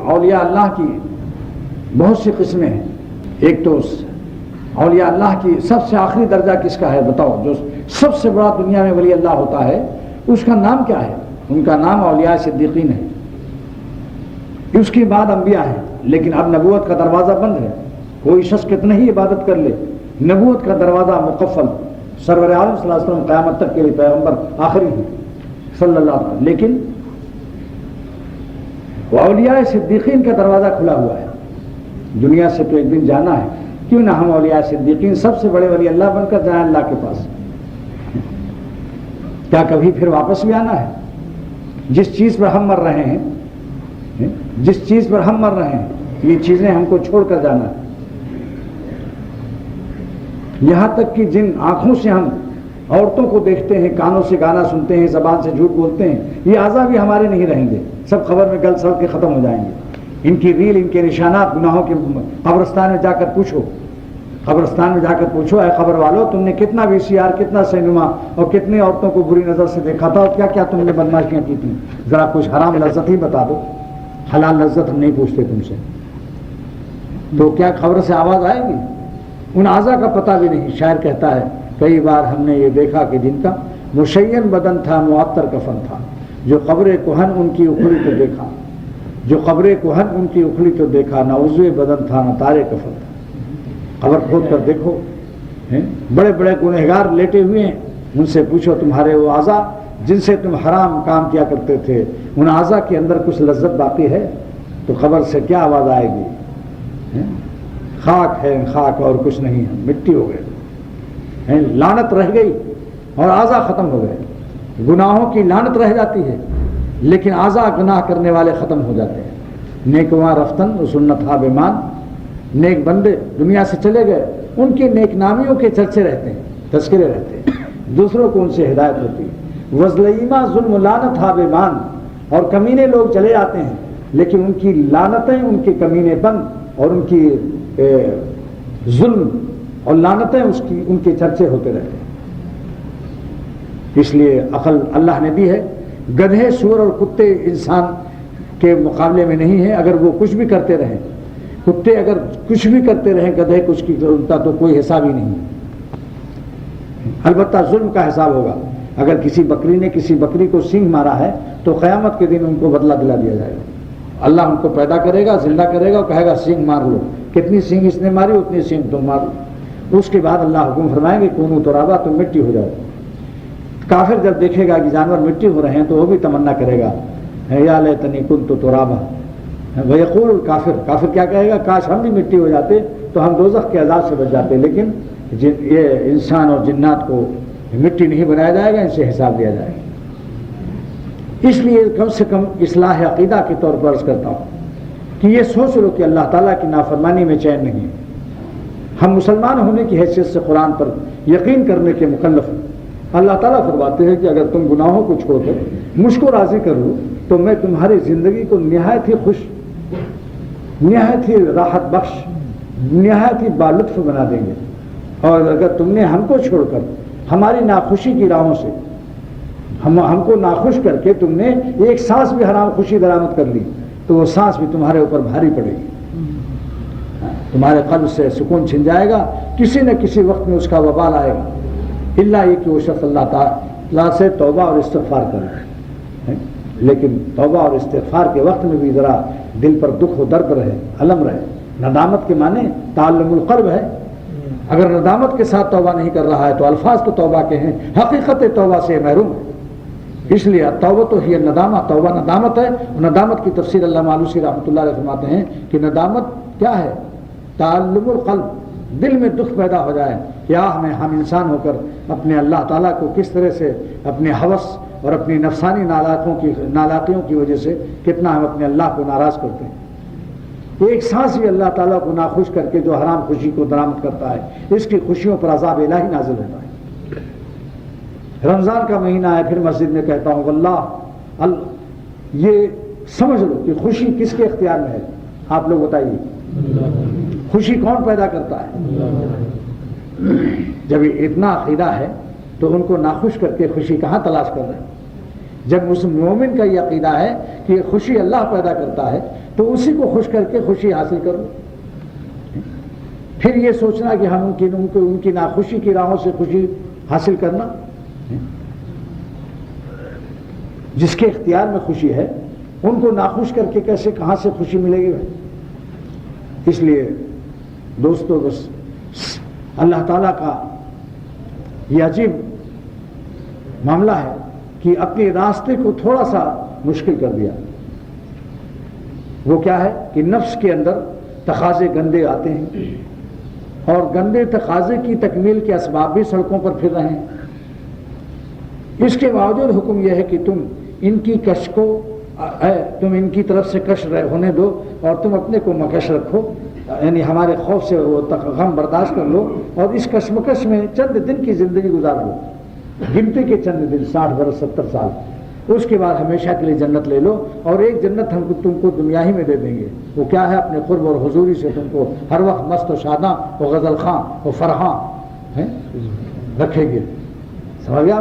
اولیاء اللہ کی بہت سی قسمیں ہیں. ایک تو اولیاء اللہ کی سب سے آخری درجہ کس کا ہے بتاؤ؟ جو سب سے بڑا دنیا میں ولی اللہ ہوتا ہے اس کا نام کیا ہے؟ ان کا نام اولیاء صدیقین ہے. اس کے بعد انبیاء ہیں، لیکن اب نبوت کا دروازہ بند ہے. کوئی شخص کتنا ہی عبادت کر لے، نبوت کا دروازہ مقفل. سرور عالم صلی اللہ علیہ وسلم قیامت تک کے لیے پیغمبر آخری ہیں صلی اللہ علیہ وسلم، لیکن اولیاء صدیقین کا دروازہ کھلا ہوا ہے. دنیا سے تو ایک دن جانا ہے، کیوں نہ ہم اولیاء صدیقین سب سے بڑے ولی اللہ بن کر جائیں اللہ کے پاس. کیا کبھی پھر واپس بھی آنا ہے؟ جس چیز پر ہم مر رہے ہیں، جس چیز پر ہم مر رہے ہیں، یہ چیزیں ہم کو چھوڑ کر جانا ہے. یہاں تک کہ جن آنکھوں سے ہم عورتوں کو دیکھتے ہیں، کانوں سے گانا سنتے ہیں، زبان سے جھوٹ بولتے ہیں، یہ اعضاء بھی ہمارے نہیں رہیں گے، سب خبر میں گل سڑ کے ختم ہو جائیں گے. ان کی ریل، ان کے نشانات گناہوں کے. قبرستان میں جا کر پوچھو، قبرستان میں جا کر پوچھو، اے خبر والو تم نے کتنا VCR، کتنا سینما اور کتنی عورتوں کو بری نظر سے دیکھا تھا، اور کیا کیا تم نے بدماشیاں کی تھیں؟ ذرا کچھ حرام لذت ہی بتا دو. حلال لذت ہم نہیں پوچھتے تم سے. تو کیا خبر سے آواز آئے گی؟ ان اعضاء کا پتہ بھی نہیں. شاعر کہتا ہے کئی بار ہم نے یہ دیکھا کہ جن کا مشین بدن تھا معطر کفن تھا، جو قبر کہن ان کی اکھڑی تو دیکھا، جو قبر کہن ان کی اکھڑی تو دیکھا، نہ عضو بدن تھا نہ تارے کفن تھا. قبر کھود کر دیکھو، بڑے بڑے گنہگار لیٹے ہوئے ہیں، ان سے پوچھو تمہارے وہ اعضاء جن سے تم حرام کام کیا کرتے تھے، ان اعضاء کے اندر کچھ لذت باقی ہے؟ تو قبر سے کیا آواز آئے گی؟ خاک ہے، خاک اور کچھ نہیں ہے، مٹی ہو گئے. لعنت رہ گئی اور اعضاء ختم ہو گئے. گناہوں کی لعنت رہ جاتی ہے لیکن اعضاء گناہ کرنے والے ختم ہو جاتے ہیں. نیکواں رفتن و سنت ہا بیمان، نیک بندے دنیا سے چلے گئے، ان کے نیک نامیوں کے چرچے رہتے ہیں، تذکرے رہتے ہیں، دوسروں کو ان سے ہدایت ہوتی ہے. وزلیمہ ظلم و لعنت ہا بیمان، اور کمینے لوگ چلے جاتے ہیں لیکن ان کی لعنتیں، ان کے کمینے بند اور ان کی ظلم اور لعنتیں ان کے چرچے ہوتے رہتے ہیں. اس لیے عقل اللہ نے دی ہے. گدھے، سور اور کتے انسان کے مقابلے میں نہیں ہیں. اگر وہ کچھ بھی کرتے رہیں، کتے اگر کچھ بھی کرتے رہیں، گدھے کچھ کی ضرورت تو کوئی حساب ہی نہیں. البتہ ظلم کا حساب ہوگا. اگر کسی بکری نے کسی بکری کو سینگ مارا ہے تو قیامت کے دن ان کو بدلہ دلا دیا جائے گا. اللہ ان کو پیدا کرے گا، زندہ کرے گا اور کہے گا سینگ مار لو. کتنی سینگ اس نے ماری اتنی سینگ تم مار لو. اس کے بعد اللہ حکم فرمائیں گے کونو ترابا، تم مٹی ہو جاؤ. کافر جب دیکھے گا کہ جانور مٹی ہو رہے ہیں تو وہ بھی تمنا کرے گا یا لیتنی کنت ترابا. ویقول الکافر، کافر کیا کہے گا؟ کاش ہم بھی مٹی ہو جاتے تو ہم دوزخ کے عذاب سے بچ جاتے. لیکن یہ انسان اور جنات کو مٹی نہیں بنایا جائے گا، ان سے حساب دیا جائے گا. اس لیے کم سے کم اصلاح عقیدہ کے طور پر عرض کرتا ہوں کہ یہ سوچ لو کہ اللہ تعالیٰ کی نافرمانی میں چین نہیں. ہم مسلمان ہونے کی حیثیت سے قرآن پر یقین کرنے کے مکلف ہیں. اللہ تعالیٰ فرماتے ہیں کہ اگر تم گناہوں کو چھوڑ کر مجھ کو راضی کر لو تو میں تمہاری زندگی کو نہایت ہی خوش، نہایت ہی راحت بخش، نہایت ہی بالطف بنا دیں گے. اور اگر تم نے ہم کو چھوڑ کر ہماری ناخوشی کی راہوں سے ہم کو ناخوش کر کے تم نے ایک سانس بھی حرام خوشی درآمد کر لی تو وہ سانس بھی تمہارے اوپر بھاری پڑے گی. تمہارے قلب سے سکون چھن جائے گا. کسی نہ کسی وقت میں اس کا وبال آئے گا، اللہ یہ کہ وہ شخص اللہ تعالیٰ سے توبہ اور استغفار کرے. لیکن توبہ اور استغفار کے وقت میں بھی ذرا دل پر دکھ و درد رہے، علم رہے. ندامت کے معنی تعلم القلب ہے. اگر ندامت کے ساتھ توبہ نہیں کر رہا ہے تو الفاظ تو توبہ کے ہیں، حقیقت توبہ سے محروم ہے. اس لیے توبہ تو ہی ندامہ، توبہ ندامت ہے. ندامت کی تفسیر علامہ آلوسی رحمۃ اللہ علیہ فرماتے ہیں کہ ندامت کیا ہے؟ تعلم القلب، دل میں دکھ پیدا ہو جائے کہ ہم انسان ہو کر اپنے اللہ تعالیٰ کو کس طرح سے اپنے ہوس اور اپنی نفسانی نالاکیوں کی وجہ سے کتنا ہم اپنے اللہ کو ناراض کرتے ہیں. ایک سانس بھی اللہ تعالیٰ کو ناخوش کر کے جو حرام خوشی کو درآمد کرتا ہے، اس کی خوشیوں پر عذاب الہی نازل ہوتا ہے. رمضان کا مہینہ ہے، پھر مسجد میں کہتا ہوں واللہ یہ سمجھ لو کہ خوشی کس کے اختیار میں ہے. آپ لوگ بتائیے خوشی کون پیدا کرتا ہے؟ جب اتنا عقیدہ ہے تو ان کو ناخوش کر کے خوشی کہاں تلاش کر رہے ہیں؟ جب اس مومن کا یہ عقیدہ ہے کہ خوشی اللہ پیدا کرتا ہے تو اسی کو خوش کر کے خوشی حاصل کرو. پھر یہ سوچنا کہ ہم ان کی ناخوشی کی راہوں سے خوشی حاصل کرنا. جس کے اختیار میں خوشی ہے ان کو ناخوش کر کے کیسے کہاں سے خوشی ملے گی بھائی؟ اس لیے دوستو بس اللہ تعالیٰ کا یہ عجیب معاملہ ہے کہ اپنے راستے کو تھوڑا سا مشکل کر دیا. وہ کیا ہے کہ نفس کے اندر تقاضے گندے آتے ہیں اور گندے تقاضے کی تکمیل کے اسباب بھی سڑکوں پر پھر رہے ہیں. اس کے باوجود حکم یہ ہے کہ تم ان کی کش کو تم ان کی طرف سے کش ہونے دو اور تم اپنے کو مکش رکھو، یعنی ہمارے خوف سے وہ غم برداشت کر لو اور اس کشمکش میں چند دن کی زندگی گزار لو، گنتی کے چند دن، 60 برس 70 سال، اس کے بعد ہمیشہ کے لیے جنت لے لو. اور ایک جنت ہم تم کو دنیا ہی میں دے دیں گے. وہ کیا ہے؟ اپنے قرب اور حضوری سے تم کو ہر وقت مست و شاداں و غزل خاں و فرحاں رکھیں گے. سمجھ گیا؟